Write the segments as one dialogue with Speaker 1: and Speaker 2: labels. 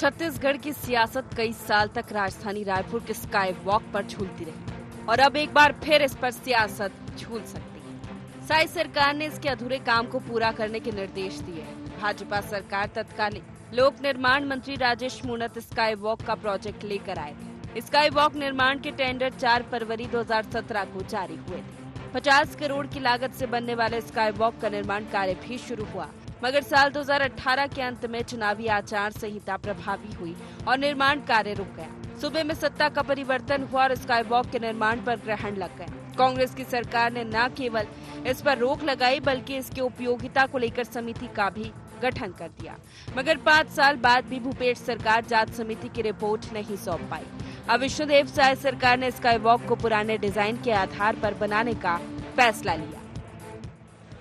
Speaker 1: छत्तीसगढ़ की सियासत कई साल तक राजधानी रायपुर के स्काई वॉक पर झूलती रही और अब एक बार फिर इस पर सियासत झूल सकती है। साई सरकार ने इसके अधूरे काम को पूरा करने के निर्देश दिए हैं। भाजपा सरकार तत्कालीन लोक निर्माण मंत्री राजेश मूणत स्काई वॉक का प्रोजेक्ट लेकर आए थे। स्काई वॉक निर्माण के टेंडर 4 फरवरी 2017 को जारी हुए थे। 50 करोड़ की लागत से बनने वाले स्काई वॉक का निर्माण कार्य भी शुरू हुआ, मगर साल 2018 के अंत में चुनावी आचार संहिता प्रभावी हुई और निर्माण कार्य रुक गया। सूबे में सत्ता का परिवर्तन हुआ और स्काई वॉक के निर्माण पर ग्रहण लग गए। कांग्रेस की सरकार ने न केवल इस पर रोक लगाई बल्कि इसकी उपयोगिता को लेकर समिति का भी गठन कर दिया, मगर 5 साल बाद भी भूपेश सरकार जांच समिति की रिपोर्ट नहीं सौंप पाई। अब विष्णुदेव साय सरकार ने स्काई वॉक को पुराने डिजाइन के आधार पर बनाने का फैसला लिया।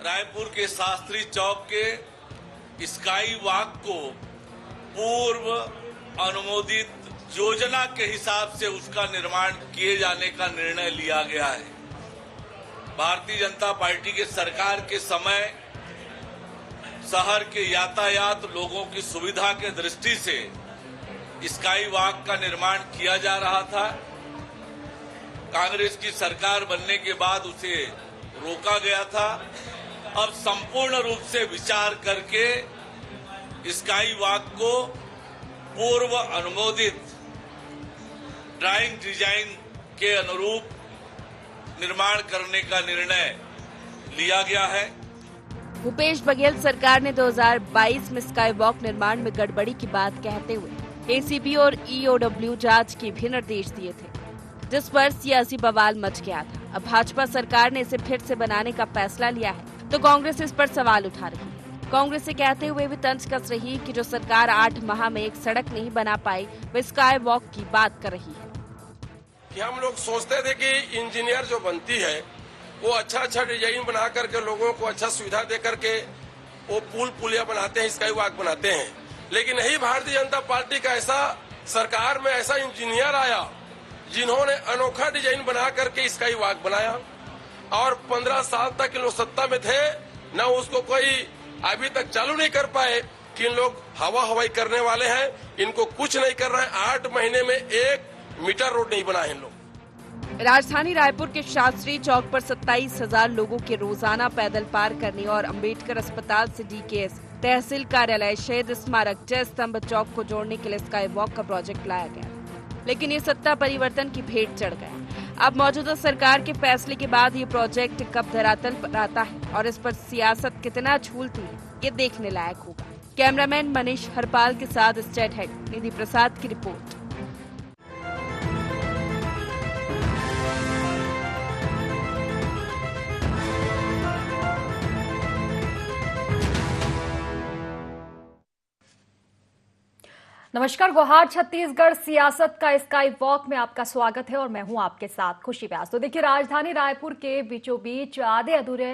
Speaker 2: रायपुर के शास्त्री चौक के स्काई वॉक को पूर्व अनुमोदित योजना के हिसाब से उसका निर्माण किए जाने का निर्णय लिया गया है। भारतीय जनता पार्टी के सरकार के समय शहर के यातायात लोगों की सुविधा के दृष्टि से स्काई वॉक का निर्माण किया जा रहा था। कांग्रेस की सरकार बनने के बाद उसे रोका गया था। अब संपूर्ण रूप से विचार करके स्काई वॉक को पूर्व अनुमोदित ड्राइंग डिजाइन के अनुरूप निर्माण करने का निर्णय लिया गया है।
Speaker 1: भूपेश बघेल सरकार ने 2022 में स्काई वॉक निर्माण में गड़बड़ी की बात कहते हुए एसीबी और ईओडब्ल्यू जांच के भी निर्देश दिए थे, जिस पर सियासी बवाल मच गया था। अब भाजपा सरकार ने इसे फिर से बनाने का फैसला लिया है तो कांग्रेस इस पर सवाल उठा रही है। कांग्रेस से कहते हुए भी तंज कस रही कि जो सरकार 8 माह में एक सड़क नहीं बना पाई वो स्काई वॉक की बात कर रही है।
Speaker 3: कि हम लोग सोचते थे कि इंजीनियर जो बनती है वो अच्छा डिजाइन बना करके लोगों को अच्छा सुविधा दे करके वो पुल पुलिया बनाते हैं, स्काई वॉक बनाते हैं। लेकिन यही भारतीय जनता पार्टी का ऐसा सरकार में ऐसा इंजीनियर आया जिन्होंने अनोखा डिजाइन बना करके स्काई वॉक बनाया और 15 साल तक इन लोग सत्ता में थे, न उसको कोई अभी तक चालू नहीं कर पाए कि इन लोग हवाई करने वाले हैं। इनको कुछ नहीं कर रहे हैं। 8 महीने में 1 मीटर रोड नहीं बना है इन लोग।
Speaker 1: राजधानी रायपुर के शास्त्री चौक पर 27,000 लोगों के रोजाना पैदल पार करने और अंबेडकर अस्पताल से डीकेएस, तहसील कार्यालय, शहीद स्मारक, जय स्तंभ चौक को जोड़ने के लिए स्काई वॉक का प्रोजेक्ट लाया गया, लेकिन ये सत्ता परिवर्तन की भेंट चढ़ गया। अब मौजूदा सरकार के फैसले के बाद ये प्रोजेक्ट कब धरातल पर आता है और इस पर सियासत कितना झूलती है, ये देखने लायक होगा। कैमरामैन मनीष हरपाल के साथ स्टेट हेड निधि प्रसाद की रिपोर्ट।
Speaker 4: नमस्कार, गुहार छत्तीसगढ़ सियासत का स्काई वॉक में आपका स्वागत है और मैं हूं आपके साथ खुशी व्यास। तो देखिए, राजधानी रायपुर के बीचों बीच आधे अधूरे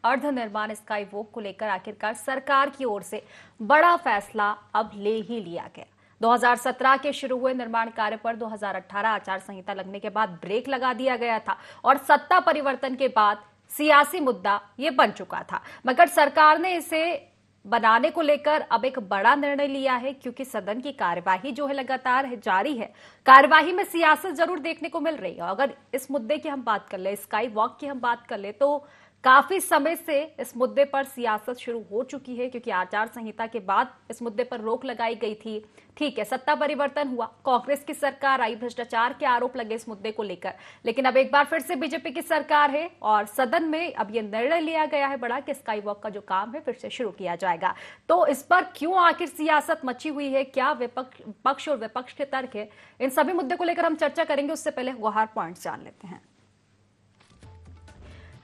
Speaker 4: अर्ध निर्माण स्काई वॉक को लेकर आखिरकार सरकार की ओर से बड़ा फैसला अब ले ही लिया गया। 2017 के शुरू हुए निर्माण कार्य पर 2018 आचार संहिता लगने के बाद ब्रेक लगा दिया गया था और सत्ता परिवर्तन के बाद सियासी मुद्दा ये बन चुका था, मगर सरकार ने इसे बनाने को लेकर अब एक बड़ा निर्णय लिया है, क्योंकि सदन की कार्यवाही जो है लगातार है, जारी है। कार्यवाही में सियासत जरूर देखने को मिल रही है। अगर इस मुद्दे की हम बात कर ले, स्काई वॉक की हम बात कर ले, तो काफी समय से इस मुद्दे पर सियासत शुरू हो चुकी है, क्योंकि आचार संहिता के बाद इस मुद्दे पर रोक लगाई गई थी। ठीक है, सत्ता परिवर्तन हुआ, कांग्रेस की सरकार आई, भ्रष्टाचार के आरोप लगे इस मुद्दे को लेकर, लेकिन अब एक बार फिर से बीजेपी की सरकार है और सदन में अब यह निर्णय लिया गया है बड़ा कि स्काई वॉक का जो काम है फिर से शुरू किया जाएगा। तो इस पर क्यों आखिर सियासत मची हुई है, क्या पक्ष और विपक्ष के तर्क है, इन सभी मुद्दे को लेकर हम चर्चा करेंगे। उससे पहले गुहार पॉइंट जान लेते हैं।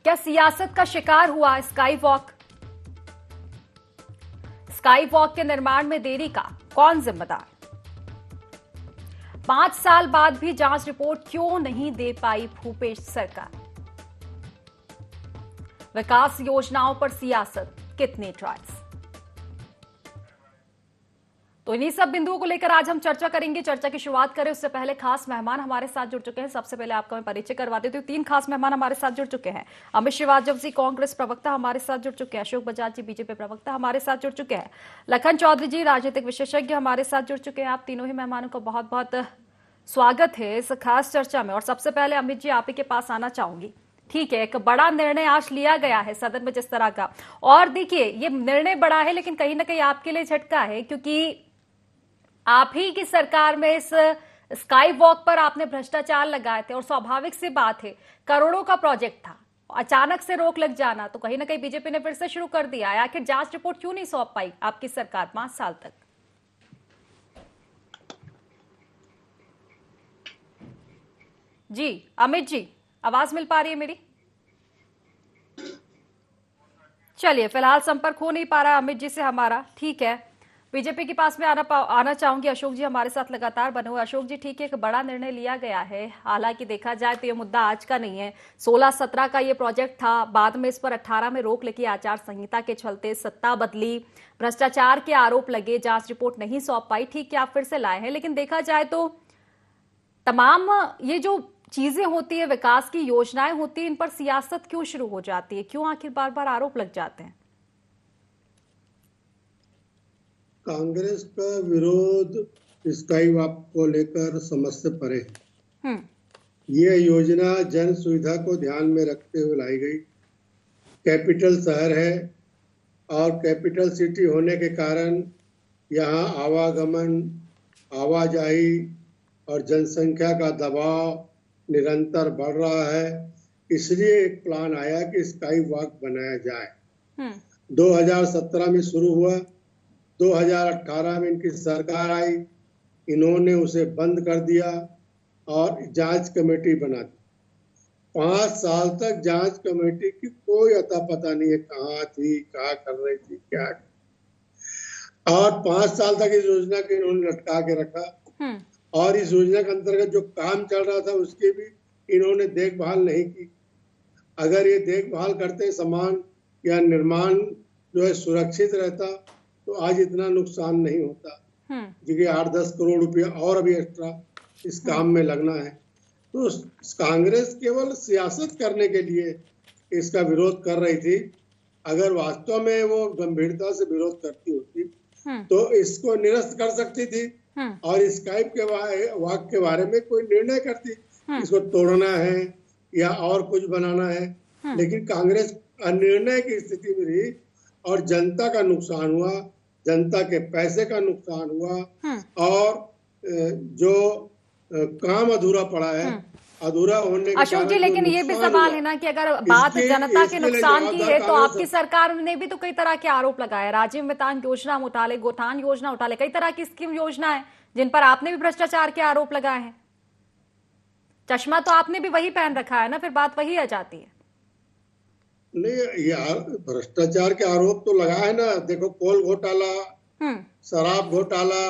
Speaker 4: क्या सियासत का शिकार हुआ स्काई वॉक? स्काई वॉक के निर्माण में देरी का कौन जिम्मेदार? 5 साल बाद भी जांच रिपोर्ट क्यों नहीं दे पाई भूपेश सरकार? विकास योजनाओं पर सियासत, कितने ट्रायल्स? तो इन्हीं सब बिंदुओं को लेकर आज हम चर्चा करेंगे। चर्चा की शुरुआत करें उससे पहले खास मेहमान हमारे साथ जुड़ चुके हैं। सबसे पहले आपका मैं परिचय करवा देती हूँ। 3 खास मेहमान हमारे साथ जुड़ चुके हैं। अमित श्रीवास्तव जी कांग्रेस प्रवक्ता हमारे साथ जुड़ चुके हैं। अशोक बजाज जी बीजेपी प्रवक्ता हमारे साथ जुड़ चुके हैं। लखन चौधरी जी राजनीतिक विशेषज्ञ हमारे साथ जुड़ चुके हैं। आप तीनों ही मेहमानों का बहुत बहुत स्वागत है इस खास चर्चा में। और सबसे पहले अमित जी आप ही के पास आना चाहूंगी। ठीक है, एक बड़ा निर्णय आज लिया गया है सदन में जिस तरह का, और देखिए ये निर्णय बड़ा है लेकिन कहीं ना कहीं आपके लिए झटका है, क्योंकि आप ही की सरकार में इस स्काई वॉक पर आपने भ्रष्टाचार लगाए थे और स्वाभाविक सी बात है करोड़ों का प्रोजेक्ट था, अचानक से रोक लग जाना तो कहीं ना कहीं बीजेपी ने फिर से शुरू कर दिया है। आखिर जांच रिपोर्ट क्यों नहीं सौंप पाई आपकी सरकार 5 साल तक? जी अमित जी, आवाज मिल पा रही है मेरी? चलिए फिलहाल संपर्क हो नहीं पा रहा अमित जी से हमारा। ठीक है, बीजेपी के पास में आना चाहूंगी। अशोक जी हमारे साथ लगातार बने हुए। अशोक जी ठीक है, एक बड़ा निर्णय लिया गया है। हालांकि देखा जाए तो ये मुद्दा आज का नहीं है, 16-17 का ये प्रोजेक्ट था। बाद में इस पर 18 में रोक लगी आचार संहिता के चलते, सत्ता बदली, भ्रष्टाचार के आरोप लगे, जांच रिपोर्ट नहीं सौंप पाई। ठीक है, आप फिर से लाए हैं, लेकिन देखा जाए तो तमाम ये जो चीजें होती है, विकास की योजनाएं होती है, इन पर सियासत क्यों शुरू हो जाती है? क्यों आखिर बार बार आरोप लग जाते हैं?
Speaker 5: कांग्रेस का विरोध स्काई वॉक को लेकर समझ से परे है। ये योजना जन सुविधा को ध्यान में रखते हुए लाई गई। कैपिटल शहर है और कैपिटल सिटी होने के कारण यहाँ आवागमन, आवाजाही और जनसंख्या का दबाव निरंतर बढ़ रहा है। इसलिए एक प्लान आया कि स्काई वॉक बनाया जाए। 2017 में शुरू हुआ, 2018 में इनकी सरकार आई, इन्होंने उसे बंद कर दिया और जांच कमेटी बना दी। 5 साल तक जांच कमेटी की कोई अता पता नहीं है, कहाँ थी, क्या कर रही थी, क्या। और 5 साल तक इस योजना को इन्होंने लटका के रखा और इस योजना के अंतर्गत जो काम चल रहा था उसकी भी इन्होंने देखभाल नहीं की। अगर ये देखभाल करते, सामान या निर्माण जो है सुरक्षित रहता तो आज इतना नुकसान नहीं होता, क्योंकि 8-10 करोड़ रुपया और अभी एक्स्ट्रा इस काम में लगना है। तो कांग्रेस केवल सियासत करने के लिए इसका विरोध कर रही थी। अगर वास्तव में वो गंभीरता से विरोध करती होती तो इसको निरस्त कर सकती थी और स्काई के वॉक के बारे में कोई निर्णय करती, इसको तोड़ना है या और कुछ बनाना है। लेकिन कांग्रेस अनिर्णय की स्थिति में रही और जनता का नुकसान हुआ, जनता के पैसे का नुकसान हुआ और जो काम अधूरा पड़ा है, अधूरा होने के
Speaker 4: अशोक जी, लेकिन ये भी सवाल है ना कि अगर बात जनता के नुकसान की है तो आपकी सरकार ने भी तो कई तरह के आरोप लगाए। राजीव मितान योजना हम उठा ले, गोथान योजना उठा ले, कई तरह की स्कीम योजना है जिन पर आपने भी भ्रष्टाचार के आरोप लगाए हैं। चश्मा तो आपने भी वही पहन रखा है ना, फिर बात वही आ जाती है।
Speaker 5: नहीं यार, भ्रष्टाचार के आरोप तो लगा है ना। देखो, कोल घोटाला, शराब घोटाला,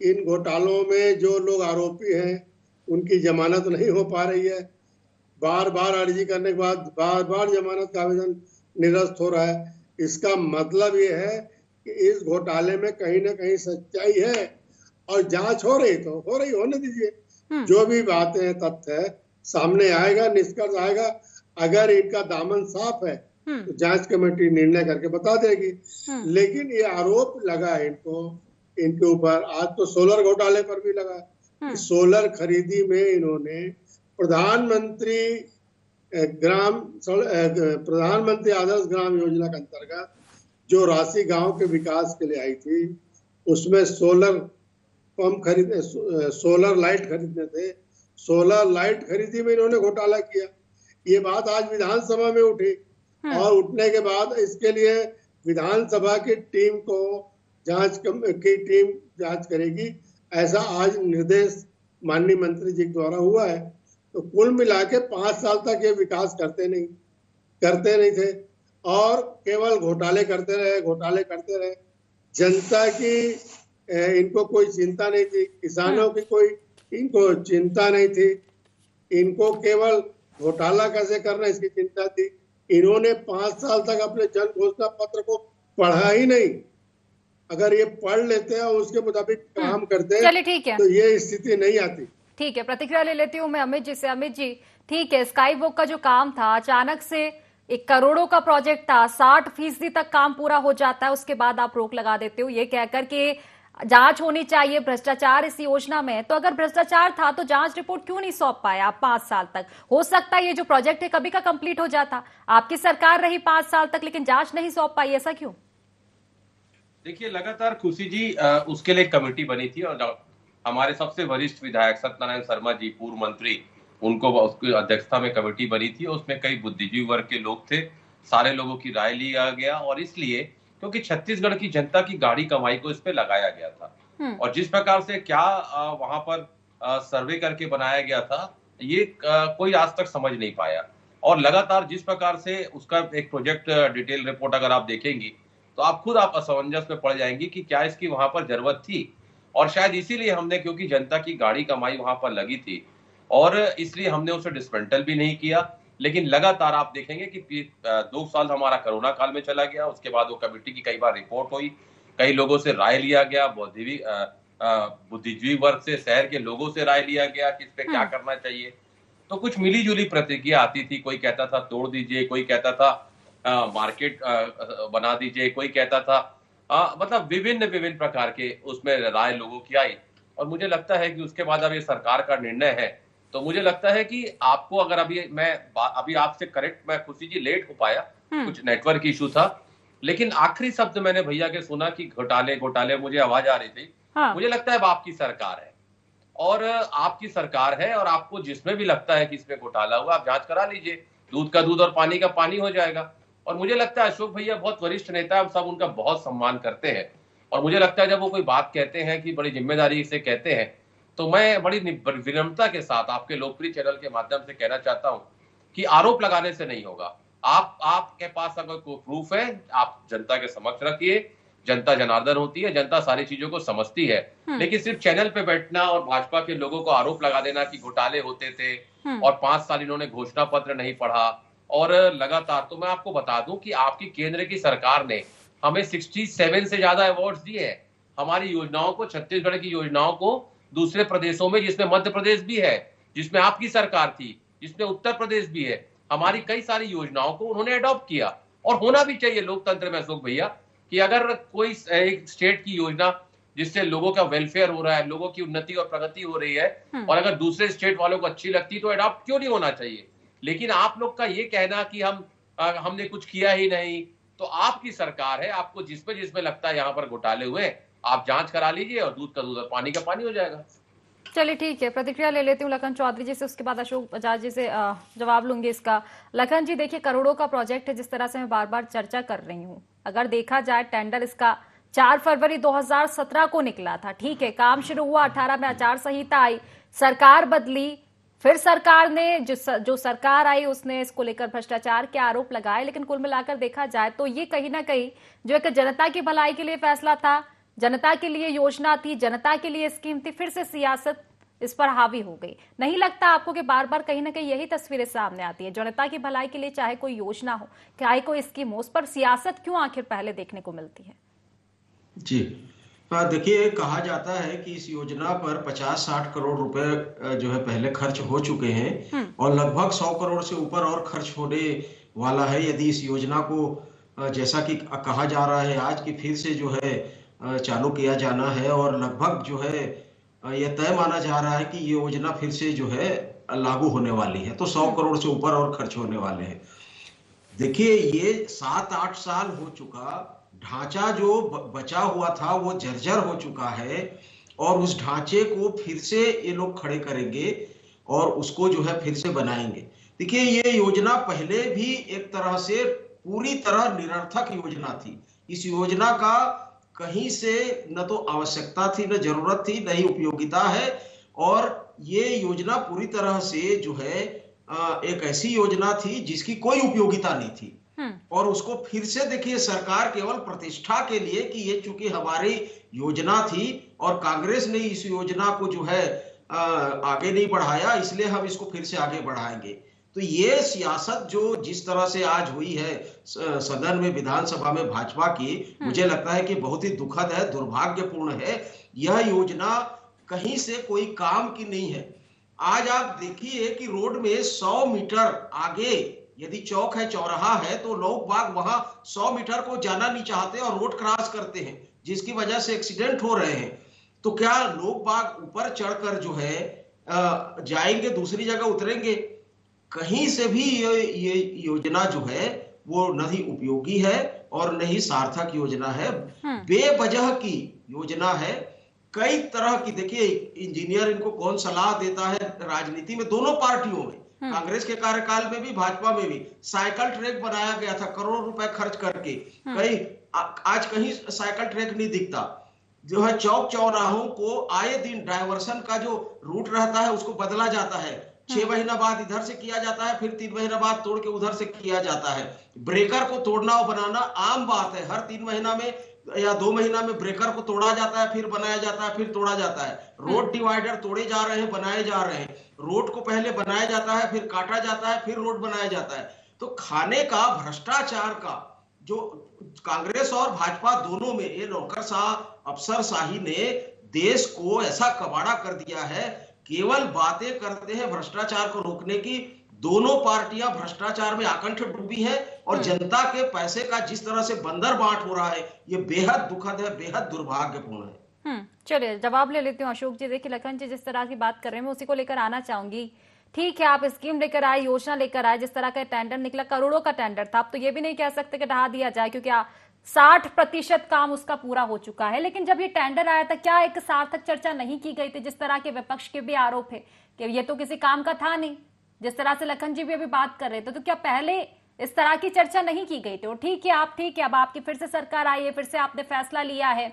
Speaker 5: इन घोटालों में जो लोग आरोपी हैं उनकी जमानत नहीं हो पा रही है। बार बार अर्जी करने के बाद बार बार जमानत का आवेदन निरस्त हो रहा है। इसका मतलब ये है कि इस घोटाले में कहीं ना कहीं सच्चाई है और जांच हो रही तो हो रही, होने दीजिए। जो भी बातें हैं, तथ्य है, सामने आएगा, निष्कर्ष आएगा। अगर इनका दामन साफ है तो जांच कमेटी निर्णय करके बता देगी। लेकिन ये आरोप लगा है इनके ऊपर। आज तो सोलर घोटाले पर भी लगा। सोलर खरीदी में इन्होंने प्रधानमंत्री आदर्श ग्राम योजना के अंतर्गत जो राशि गांव के विकास के लिए आई थी, उसमें सोलर पंप खरीदने, सोलर लाइट खरीदने थे। सोलर लाइट खरीदी में इन्होंने घोटाला किया। ये बात आज विधानसभा में उठी और उठने के बाद इसके लिए विधानसभा की टीम को जांच करेगी, ऐसा आज निर्देश माननीय मंत्री जी द्वारा हुआ है। तो कुल मिला के 5 साल तक ये विकास करते नहीं थे और केवल घोटाले करते रहे। जनता की इनको कोई चिंता नहीं थी, किसानों की कोई इनको चिंता नहीं थी। इनको केवल घोटाला कैसे करना इसकी चिंता थी। इन्होंने 5 साल तक अपने जन घोषणा पत्र को पढ़ा ही नहीं। अगर ये पढ़ लेते हैं और उसके मुताबिक काम करते हैं,
Speaker 4: चलिए ठीक है,
Speaker 5: तो ये स्थिति नहीं आती।
Speaker 4: ठीक है, प्रतिक्रिया ले लेती हूँ मैं अमित जी से। अमित जी, ठीक है, स्काई वॉक का जो काम था अचानक से 1 करोड़ों का प्रोजेक्ट था, 60% तक काम पूरा हो जाता है, उसके बाद आप रोक लगा देते हो ये कहकर के जांच होनी चाहिए, भ्रष्टाचार इस योजना में है। तो अगर भ्रष्टाचार था तो जांच रिपोर्ट क्यों नहीं सौंप पाए आप 5 साल तक? हो सकता है ये जो प्रोजेक्ट है कभी का कंप्लीट हो जाता, आपकी सरकार रही 5 साल तक लेकिन जांच नहीं सौंप पाई, ऐसा क्यों?
Speaker 6: देखिए, लगातार खुशी जी उसके लिए कमेटी बनी थी और हमारे सबसे वरिष्ठ विधायक सत्यनारायण शर्मा जी, पूर्व मंत्री, उनको उसकी अध्यक्षता में कमेटी बनी थी। उसमें कई बुद्धिजीवी वर्ग के लोग थे, सारे लोगों की राय लिया गया और इसलिए क्योंकि छत्तीसगढ़ की जनता की गाढ़ी कमाई को इस पे लगाया गया था और जिस प्रकार से क्या वहां पर सर्वे करके बनाया गया था, ये कोई आज तक समझ नहीं पाया। और लगातार जिस प्रकार से उसका एक प्रोजेक्ट डिटेल रिपोर्ट अगर आप देखेंगी तो आप खुद असमंजस में पड़ जाएंगी कि क्या इसकी वहां पर जरूरत थी। और शायद इसीलिए हमने, क्योंकि जनता की गाड़ी कमाई वहां पर लगी थी और इसलिए हमने उसे डिसमेंटल भी नहीं किया। लेकिन लगातार आप देखेंगे कि 2 साल हमारा कोरोना काल में चला गया, उसके बाद वो कमेटी की कई बार रिपोर्ट हुई, कई लोगों से राय लिया गया, बुद्धिजीवी वर्ग से, शहर के लोगों से राय लिया गया कि इस पे क्या करना चाहिए। तो कुछ मिली जुली प्रतिक्रिया आती थी, कोई कहता था तोड़ दीजिए, कोई कहता था मार्केट बना दीजिए, कोई कहता था मतलब विभिन्न प्रकार के उसमें राय लोगों की आई। और मुझे लगता है कि उसके बाद अब ये सरकार का निर्णय है, तो मुझे लगता है कि आपको अगर अभी आपसे करेक्ट, मैं खुशी जी लेट हो पाया, कुछ नेटवर्क इशू था, लेकिन आखिरी शब्द मैंने भैया के सुना कि घोटाले, मुझे आवाज आ रही थी। हाँ। मुझे लगता है अब आपकी सरकार है और आपकी सरकार है और आपको जिसमें भी लगता है कि इसमें घोटाला हुआ, आप जांच करा लीजिए, दूध का दूध और पानी का पानी हो जाएगा। और मुझे लगता है अशोक भैया बहुत वरिष्ठ नेता है, हम सब उनका बहुत सम्मान करते हैं और मुझे लगता है जब वो कोई बात कहते हैं कि बड़ी जिम्मेदारी से कहते हैं, तो मैं बड़ी विनम्रता के साथ आपके लोकप्रिय चैनल के माध्यम से कहना चाहता हूं कि आरोप लगाने से नहीं होगा। आपके पास अगर कोई प्रूफ है, आप जनता के समक्ष रखिए। जनता जनार्दन होती है, जनता सारी चीजों को समझती है, लेकिन सिर्फ चैनल पे बैठना और भाजपा के लोगों को आरोप लगा देना कि घोटाले होते थे और 5 साल इन्होंने घोषणा पत्र नहीं पढ़ा और लगातार, तो मैं आपको बता दूं कि आपकी केंद्र की सरकार ने हमें 67 से ज्यादा अवार्ड्स दिए हैं। हमारी योजनाओं को, छत्तीसगढ़ की योजनाओं को दूसरे प्रदेशों में, जिसमें मध्य प्रदेश भी है, जिसमें आपकी सरकार थी, जिसमें उत्तर प्रदेश भी है, हमारी कई सारी योजनाओं को उन्होंने अडॉप्ट किया। और होना भी चाहिए लोकतंत्र में अशोक भैया कि अगर कोई एक स्टेट की योजना जिससे लोगों का वेलफेयर हो रहा है, लोगों की उन्नति और प्रगति हो रही है और अगर दूसरे स्टेट वालों को अच्छी लगती तो अडॉप्ट क्यों नहीं होना चाहिए। लेकिन आप लोग का ये कहना कि हमने कुछ किया ही नहीं, तो आपकी सरकार है, आपको जिसमें लगता है यहाँ पर घोटाले हुए, आप जांच करा लीजिए और दूध का दूध और पानी का पानी हो जाएगा।
Speaker 4: चलिए ठीक है, प्रतिक्रिया ले लेती हूँ लखन चौधरी जी से, उसके बाद अशोक बजाज जी से जवाब लूंगी इसका। लखन जी, देखिए करोड़ों का प्रोजेक्ट है, जिस तरह से मैं बार बार चर्चा कर रही हूँ, अगर देखा जाए टेंडर इसका 4 फरवरी 2017 को निकला था, ठीक है, काम शुरू हुआ, 18 में आचार संहिता आई, सरकार बदली, फिर सरकार ने जो सरकार आई उसने इसको लेकर भ्रष्टाचार के आरोप लगाए, लेकिन कुल मिलाकर देखा जाए तो ये कहीं ना कहीं जो एक जनता की भलाई के लिए फैसला था, जनता के लिए योजना थी, जनता के लिए स्कीम थी, फिर से सियासत इस पर हावी हो गई। नहीं लगता आपको कि बार बार कहीं ना कहीं यही तस्वीरें सामने आती है, जनता की भलाई के लिए चाहे कोई योजना हो, चाहे कोई स्कीम हो, उस पर सियासत क्यों आखिर पहले देखने को मिलती है?
Speaker 7: जी देखिए, कहा जाता है कि इस योजना पर 50-60 करोड़ रुपए जो है पहले खर्च हो चुके हैं और लगभग 100 करोड़ से ऊपर और खर्च होने वाला है यदि इस योजना को जैसा कि कहा जा रहा है आज की फिर से जो है चालू किया जाना है और लगभग जो है यह तय माना जा रहा है कि ये योजना फिर से जो है लागू होने वाली है, तो 100 करोड़ से ऊपर और खर्च होने वाले हैं। देखिए, ये 7-8 साल हो चुका, ढांचा जो बचा हुआ था वो जर्जर हो चुका है और उस ढांचे को फिर से ये लोग खड़े करेंगे और उसको जो है फिर से बनाएंगे। देखिए, ये योजना पहले भी एक तरह से पूरी तरह निरर्थक योजना थी। इस योजना का कहीं से न तो आवश्यकता थी, न जरूरत थी, न ही उपयोगिता है और ये योजना पूरी तरह से जो है एक ऐसी योजना थी जिसकी कोई उपयोगिता नहीं थी और उसको फिर से देखिए सरकार केवल प्रतिष्ठा के लिए कि ये चूंकि हमारी योजना थी और कांग्रेस ने इस योजना को जो है आगे नहीं बढ़ाया, इसलिए हम इसको फिर से आगे बढ़ाएंगे। तो ये सियासत जो जिस तरह से आज हुई है सदन में, विधानसभा में भाजपा की, मुझे लगता है कि बहुत ही दुखद है, दुर्भाग्यपूर्ण है। यह योजना कहीं से कोई काम की नहीं है। आज आप देखिए कि रोड में 100 मीटर आगे यदि चौक है, चौराहा है, तो लोग बाग वहां 100 मीटर को जाना नहीं चाहते और रोड क्रॉस करते हैं, जिसकी वजह से एक्सीडेंट हो रहे हैं। तो क्या लोग बाग ऊपर चढ़कर जो है जाएंगे, दूसरी जगह उतरेंगे? कहीं से भी ये योजना जो है वो न ही उपयोगी है और न ही सार्थक योजना है, बेवजह की योजना है। कई तरह की, देखिए इंजीनियर इनको कौन सलाह देता है राजनीति में, दोनों पार्टियों में, कांग्रेस के कार्यकाल में भी, भाजपा में भी। साइकिल ट्रैक बनाया गया था करोड़ों रुपए खर्च करके, आज कहीं साइकिल ट्रैक नहीं दिखता। जो है चौक चौराहों को आए दिन डायवर्सन का जो रूट रहता है उसको बदला जाता है। 6 महीना बाद इधर से किया जाता है, फिर 3 महीना बाद तोड़ के उधर से किया जाता है। ब्रेकर को तोड़ना और बनाना आम बात है, हर 3 महीना में या 2 महीना में ब्रेकर को तोड़ा जाता है, फिर बनाया जाता है, फिर तोड़ा जाता है। रोड डिवाइडर तोड़े जा रहे हैं, बनाए जा रहे हैं। रोड को पहले बनाया जाता है, फिर काटा जाता है, फिर रोड बनाया जाता है। तो खाने का, भ्रष्टाचार का जो कांग्रेस और भाजपा दोनों में ये नौकरशाह, अफसरशाही ने देश को ऐसा कबाड़ा कर दिया है। केवल बातें करते हैं भ्रष्टाचार को रोकने की। दोनों पार्टियां भ्रष्टाचार में आकंठ डूबी है और जनता के पैसे का जिस तरह से बंदर बांट हो रहा है, ये बेहद दुखद है, बेहद दुर्भाग्यपूर्ण है।
Speaker 4: चलिए जवाब ले लेती हूँ अशोक जी। देखिए लखन जी जिस तरह की बात कर रहे हैं मैं उसी को लेकर आना चाहूंगी। ठीक है, आप स्कीम लेकर आए, योजना लेकर आए, जिस तरह का टेंडर निकला करोड़ों का टेंडर था। अब तो ये भी नहीं कह सकते कि ढहा दिया जाए, क्योंकि 60% काम उसका पूरा हो चुका है। लेकिन जब ये टेंडर आया था क्या एक सार्थक चर्चा नहीं की गई थी? जिस तरह के विपक्ष के भी आरोप है कि ये तो किसी काम का था नहीं, जिस तरह से लखन जी भी अभी बात कर रहे थे, तो क्या पहले इस तरह की चर्चा नहीं की गई थी? और ठीक है, अब आपकी फिर से सरकार आई है, फिर से आपने फैसला लिया है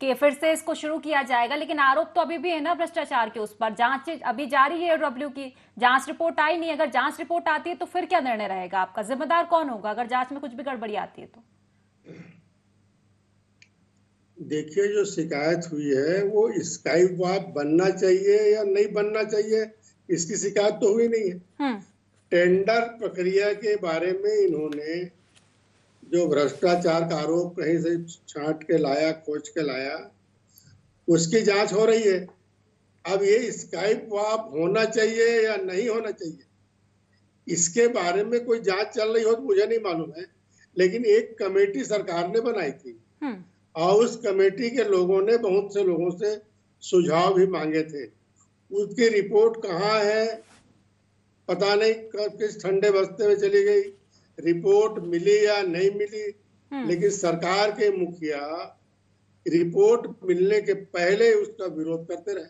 Speaker 4: कि फिर से इसको शुरू किया जाएगा, लेकिन आरोप तो अभी भी है ना भ्रष्टाचार के। उस पर जांच अभी जारी है, डब्ल्यू की जांच रिपोर्ट आई नहीं। अगर जांच रिपोर्ट आती है तो फिर क्या निर्णय रहेगा आपका? जिम्मेदार कौन होगा अगर जांच में कुछ भी गड़बड़ी आती है तो?
Speaker 5: देखिए, जो शिकायत हुई है वो स्काई वॉक बनना चाहिए या नहीं बनना चाहिए, इसकी शिकायत तो हुई नहीं है। टेंडर प्रक्रिया के बारे में इन्होंने जो भ्रष्टाचार का आरोप कहीं से छांट के लाया, खोज के लाया, उसकी जांच हो रही है। अब ये स्काई वॉक होना चाहिए या नहीं होना चाहिए, इसके बारे में कोई जांच चल रही हो तो मुझे नहीं मालूम है। लेकिन एक कमेटी सरकार ने बनाई थी और उस कमेटी के लोगों ने बहुत से लोगों से सुझाव भी मांगे थे। उसकी रिपोर्ट कहाँ है पता नहीं, किस ठंडे बस्ते में चली गई, रिपोर्ट मिली या नहीं मिली। लेकिन सरकार के मुखिया रिपोर्ट मिलने के पहले उसका विरोध करते रहे।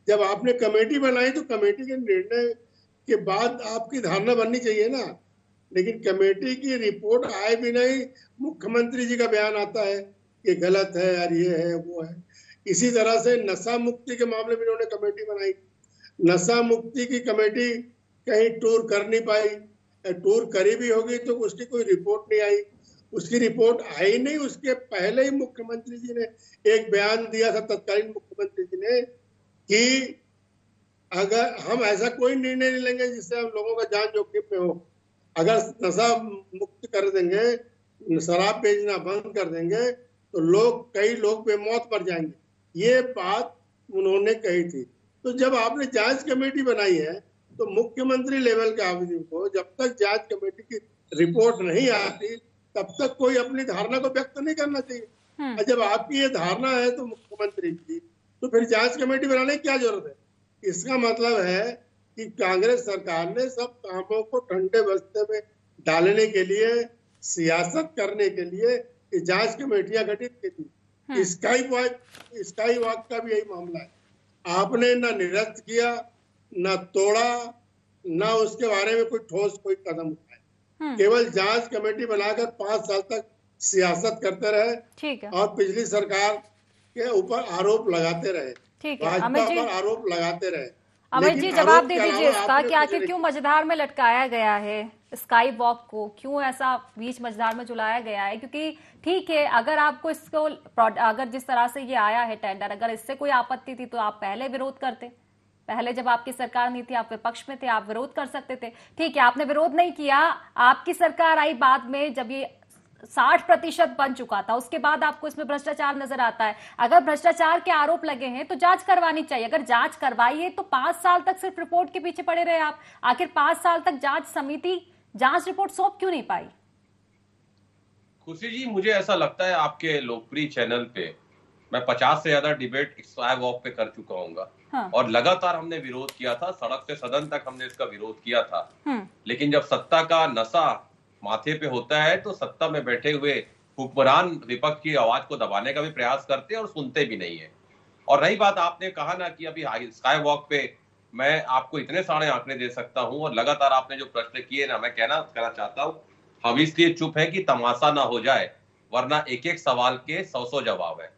Speaker 5: जब आपने कमेटी बनाई तो कमेटी के निर्णय के बाद आपकी धारणा बननी चाहिए ना। लेकिन कमेटी की रिपोर्ट आए भी नहीं, मुख्यमंत्री जी का बयान आता है ये गलत है यार, ये है वो है। इसी तरह से नशा मुक्ति के मामले में इन्होंने कमेटी बनाई, नशा मुक्ति की कमेटी कहीं टूर कर नहीं पाई, टूर करी भी होगी तो उसकी कोई रिपोर्ट नहीं आई। उसकी रिपोर्ट आई नहीं, उसके पहले ही मुख्यमंत्री जी ने एक बयान दिया था, तत्कालीन मुख्यमंत्री जी ने, कि अगर हम ऐसा कोई निर्णय नहीं लेंगे जिससे हम लोगों का जान जोखिम में हो। अगर नशा मुक्त कर देंगे, शराब बेचना बंद कर देंगे तो कई लोग बेमौत मर जाएंगे। ये बात उन्होंने कही थी। तो जब आपने जांच कमेटी बनाई है तो मुख्यमंत्री लेवल के आदमी को जब तक जांच कमेटी की रिपोर्ट नहीं आती तब तक कोई अपनी धारणा को व्यक्त नहीं करना चाहिए। और जब आपकी ये धारणा है तो मुख्यमंत्री की, तो फिर जांच कमेटी बनाने की क्या जरूरत है? इसका मतलब है कि कांग्रेस सरकार ने सब कामों को ठंडे बस्ते में डालने के लिए, सियासत करने के लिए जांच कमेटियां गठित की थी। स्काई वॉक का भी यही मामला है। आपने ना निरस्त किया, ना तोड़ा, ना उसके बारे में कोई कदम उठाए। केवल जांच कमेटी बनाकर 5 साल तक सियासत करते रहे और पिछली सरकार के ऊपर आरोप लगाते रहे, भाजपा पर आरोप लगाते रहे।
Speaker 4: अमित जी जवाब दे दीजिए इसका कि आखिर क्यों मझधार में लटकाया गया है स्काई वॉक को, क्यों ऐसा बीच मझधार में झुलाया गया है? क्योंकि ठीक है, अगर आपको इसको, अगर जिस तरह से ये आया है टेंडर, अगर इससे कोई आपत्ति थी तो आप पहले विरोध करते, पहले जब आपकी सरकार नहीं थी, आप विपक्ष में थे, आप विरोध कर सकते थे, ठीक है, आपने विरोध नहीं किया। आपकी सरकार आई बाद में, जब ये 60% बन चुका था, उसके बाद आपको इसमें भ्रष्टाचार नजर आता है। अगर भ्रष्टाचार के आरोप लगे हैं तो जांच करवानी चाहिए। अगर जांच करवाई है तो 5 साल तक सिर्फ रिपोर्ट के पीछे पड़े रहे आप। आखिर 5 साल तक जांच समिति जांच रिपोर्ट सौंप क्यों नहीं पाई?
Speaker 6: खुशी जी, मुझे ऐसा लगता है आपके लोकप्रिय चैनल पे मैं 50 से ज्यादा डिबेट स्काई वॉक पे कर चुका हूँ। हाँ। और लगातार हमने विरोध किया था, सड़क से सदन तक हमने इसका विरोध किया था। लेकिन जब सत्ता का नशा माथे पे होता है तो सत्ता में बैठे हुए हुक्मरान विपक्ष की आवाज को दबाने का भी प्रयास करते हैं और सुनते भी नहीं है। और रही बात, आपने कहा ना कि अभी स्काई वॉक पे मैं आपको इतने सारे आंकड़े दे सकता हूं, और लगातार आपने जो प्रश्न किए ना, मैं कहना चाहता हूं, हम इसलिए चुप है कि तमाशा ना हो जाए, वरना एक एक सवाल के 100 जवाब है।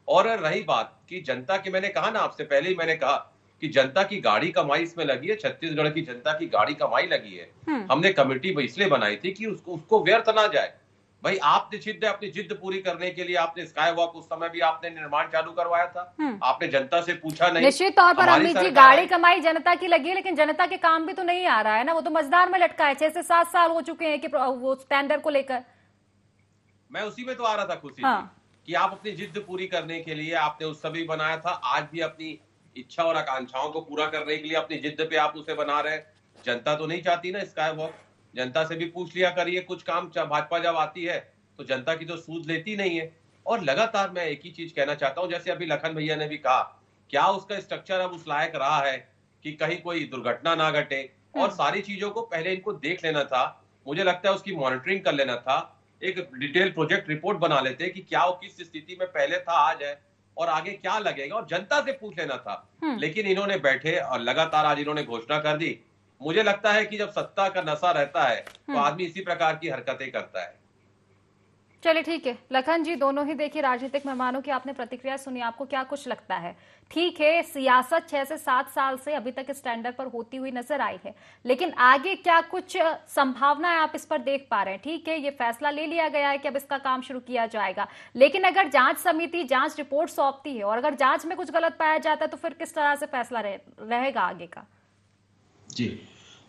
Speaker 6: और रही बात कि जनता की, मैंने कहा ना आपसे पहले ही, मैंने कहा कि जनता की गाड़ी कमाई इसमें लगी है, छत्तीसगढ़ की जनता की गाड़ी कमाई लगी है। हमने कमेटी इसलिए बनाई थी कि उसको व्यर्थ ना जाए। भाई आपने अपनी जिद पूरी करने के लिए आपने स्काई वॉक, उस समय भी आपने निर्माण चालू करवाया था, आपने जनता से पूछा नहीं।
Speaker 4: निश्चित तौर पर अमित जी, गाड़ी कमाई जनता की लगी है, लेकिन जनता के काम भी तो नहीं आ रहा है ना, वो तो मजदार में लटका है। 6 से 7 साल हो चुके हैं कि वो टेंडर को लेकर।
Speaker 6: मैं उसी में तो आ रहा था खुशी कि आप अपनी जिद पूरी करने के लिए आपने उस समय बनाया था, आज भी अपनी इच्छा और आकांक्षाओं को पूरा करने के लिए अपनी जिद पे आप उसे बना रहे हैं। जनता तो नहीं चाहती ना स्काई वॉक। जनता से भी पूछ लिया करिए, कुछ काम भाजपा जब आती है तो जनता की तो सूझ लेती नहीं है। और लगातार मैं एक ही चीज कहना चाहता हूं, जैसे अभी लखन भैया ने भी कहा, क्या उसका स्ट्रक्चर अब उस लायक रहा है कि कहीं कोई दुर्घटना ना घटे, और सारी चीजों को पहले इनको देख लेना था। मुझे लगता है उसकी मॉनिटरिंग कर लेना था, एक डिटेल प्रोजेक्ट रिपोर्ट बना लेते कि क्या वो किस स्थिति में पहले था, आज है, और आगे क्या लगेगा, और जनता से पूछ लेना था। लेकिन इन्होंने बैठे और लगातार आज इन्होंने घोषणा कर दी। मुझे लगता है कि जब सत्ता का नशा रहता है तो आदमी इसी प्रकार की हरकतें करता है।
Speaker 4: चलिए ठीक है लखन जी, दोनों ही देखिए राजनीतिक मेहमानों की आपने प्रतिक्रिया सुनी, आपको क्या कुछ लगता है? ठीक है, सियासत 6 से 7 साल से अभी तक इस टेंडर पर होती हुई नजर आई है, लेकिन आगे क्या कुछ संभावनाएं आप इस पर देख पा रहे हैं? ठीक है, ये फैसला ले लिया गया है कि अब इसका काम शुरू किया जाएगा, लेकिन अगर जांच समिति जांच रिपोर्ट सौंपती है और अगर जांच में कुछ गलत पाया जाता है तो फिर किस तरह से फैसला रहेगा आगे का?
Speaker 7: जी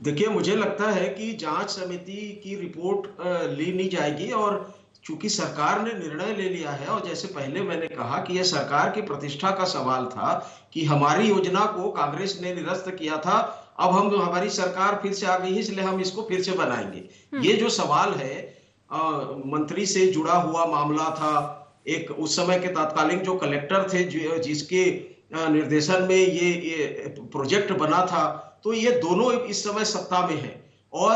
Speaker 7: देखिए, मुझे लगता है कि जांच समिति की रिपोर्ट ली नहीं जाएगी, और चूंकि सरकार ने निर्णय ले लिया है, और जैसे पहले मैंने कहा कि यह सरकार की प्रतिष्ठा का सवाल था कि हमारी योजना को कांग्रेस ने निरस्त किया था, अब हमारी सरकार फिर से आ गई है इसलिए हम इसको फिर से बनाएंगे। ये जो सवाल है, मंत्री से जुड़ा हुआ मामला था। एक उस समय के तत्कालीन जो कलेक्टर थे, जिसके निर्देशन में ये प्रोजेक्ट बना था, तो ये दोनों इस समय सत्ता में है और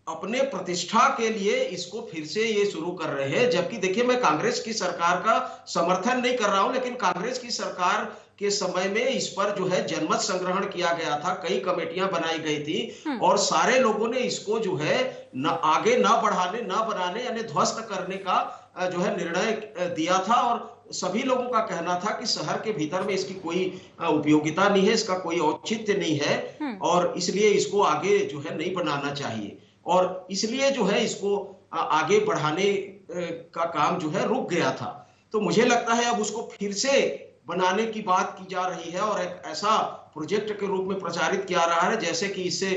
Speaker 7: अपने प्रतिष्ठा के लिए इसको फिर से ये शुरू कर रहे हैं। जबकि देखिए, मैं कांग्रेस की सरकार का समर्थन नहीं कर रहा हूं, लेकिन कांग्रेस की सरकार के समय में इस पर जो है जनमत संग्रहण किया गया था, कई कमेटियां बनाई गई थी और सारे लोगों ने इसको जो है न आगे न बढ़ाने न बनाने यानी ध्वस्त करने का जो है निर्णय दिया था। और सभी लोगों का कहना था कि शहर के भीतर में इसकी कोई उपयोगिता नहीं है, इसका कोई औचित्य नहीं है, और इसलिए इसको आगे जो है नहीं बनाना चाहिए, और इसलिए जो है इसको आगे बढ़ाने का काम जो है रुक गया था। तो मुझे लगता है अब उसको फिर से बनाने की बात की जा रही है और एक ऐसा प्रोजेक्ट के रूप में प्रचारित किया रहा है जैसे कि इससे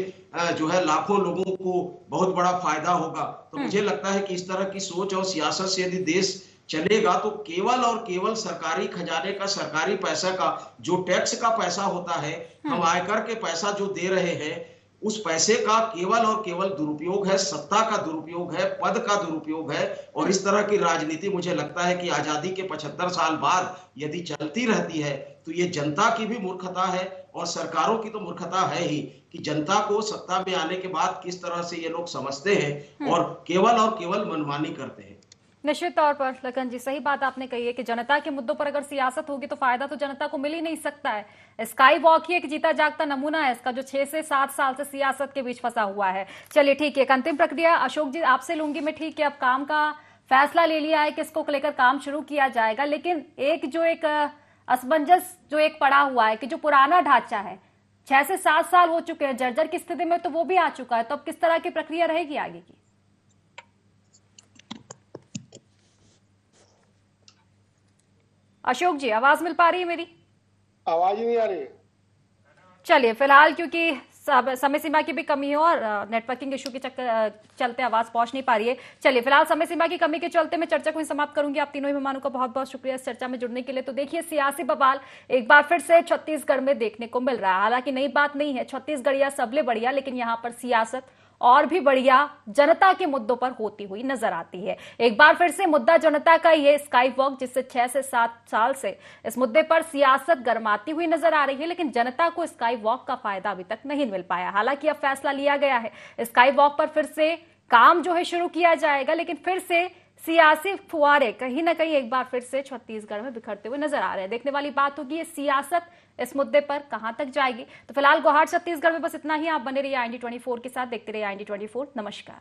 Speaker 7: जो है लाखों लोगों को बहुत बड़ा फायदा होगा। तो मुझे लगता है कि इस तरह की सोच और सियासत से यदि देश चलेगा तो केवल और केवल सरकारी खजाने का, सरकारी पैसा का, जो टैक्स का पैसा होता है, हम आयकर के पैसा जो दे रहे हैं, उस पैसे का केवल और केवल दुरुपयोग है, सत्ता का दुरुपयोग है, पद का दुरुपयोग है। और इस तरह की राजनीति मुझे लगता है कि आजादी के 75 साल बाद यदि चलती रहती है तो ये जनता की भी मूर्खता है और सरकारों की तो मूर्खता है ही कि जनता को सत्ता में आने के बाद किस तरह से ये लोग समझते हैं और केवल मनमानी करते हैं।
Speaker 4: निश्चित तौर पर लखन जी, सही बात आपने कही है कि जनता के मुद्दों पर अगर सियासत होगी तो फायदा तो जनता को मिल ही नहीं सकता है। स्काई वॉक ही एक जीता जागता नमूना है इसका, जो 6 से 7 साल से सियासत के बीच फंसा हुआ है। चलिए ठीक है, एक अंतिम प्रक्रिया अशोक जी आपसे लूंगी मैं। ठीक है, अब काम का फैसला ले लिया है कि इसको लेकर काम शुरू किया जाएगा, लेकिन एक असमंजस जो एक पड़ा हुआ है कि जो पुराना ढांचा है 6 से 7 साल हो चुके हैं, जर्जर की स्थिति में तो वो भी आ चुका है, तो अब किस तरह की प्रक्रिया रहेगी आगे की? अशोक जी, आवाज मिल पा रही है मेरी?
Speaker 5: आवाज ही नहीं आ रही।
Speaker 4: चलिए फिलहाल क्योंकि समय सीमा की भी कमी है और नेटवर्किंग इशू के चलते आवाज पहुंच नहीं पा रही है, चलिए फिलहाल समय सीमा की कमी के चलते मैं चर्चा को ही समाप्त करूंगी। आप तीनों ही मेहमानों का बहुत बहुत शुक्रिया इस चर्चा में जुड़ने के लिए। तो देखिए, सियासी बवाल एक बार फिर से छत्तीसगढ़ में देखने को मिल रहा है। हालांकि नई बात नहीं है, छत्तीसगढ़ या सबले बढ़िया, लेकिन यहाँ पर सियासत और भी बढ़िया जनता के मुद्दों पर होती हुई नजर आती है। एक बार फिर से मुद्दा जनता का ये स्काई वॉक, जिससे 6 से 7 साल से इस मुद्दे पर सियासत गरमाती हुई नजर आ रही है, लेकिन जनता को स्काई वॉक का फायदा अभी तक नहीं मिल पाया। हालांकि अब फैसला लिया गया है, स्काई वॉक पर फिर से काम जो है शुरू किया जाएगा, लेकिन फिर से सियासी फुआरे कहीं ना कहीं एक बार फिर से छत्तीसगढ़ में बिखरते हुए नजर आ रहे हैं। देखने वाली बात होगी ये सियासत इस मुद्दे पर कहां तक जाएगी। तो फिलहाल गुवाहाटी छत्तीसगढ़ में बस इतना ही। आप बने रहिए IND24 के साथ, देखते रहिए IND24। नमस्कार।